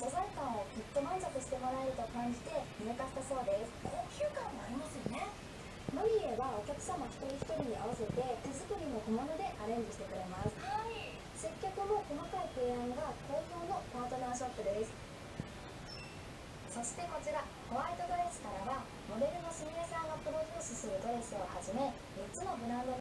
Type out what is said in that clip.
素材感をきっと満足してもらえると感じて入荷したそうです。高級感がありますよね。マミエはお客様一人一人に合わせて手作りの小物でアレンジしてくれます。はい。接客も細かい提案が好評のパートナーショップです。そしてこちらホワイトドレスからはモデルのすみれさんがプロデュースするドレスをはじめ3つのブランド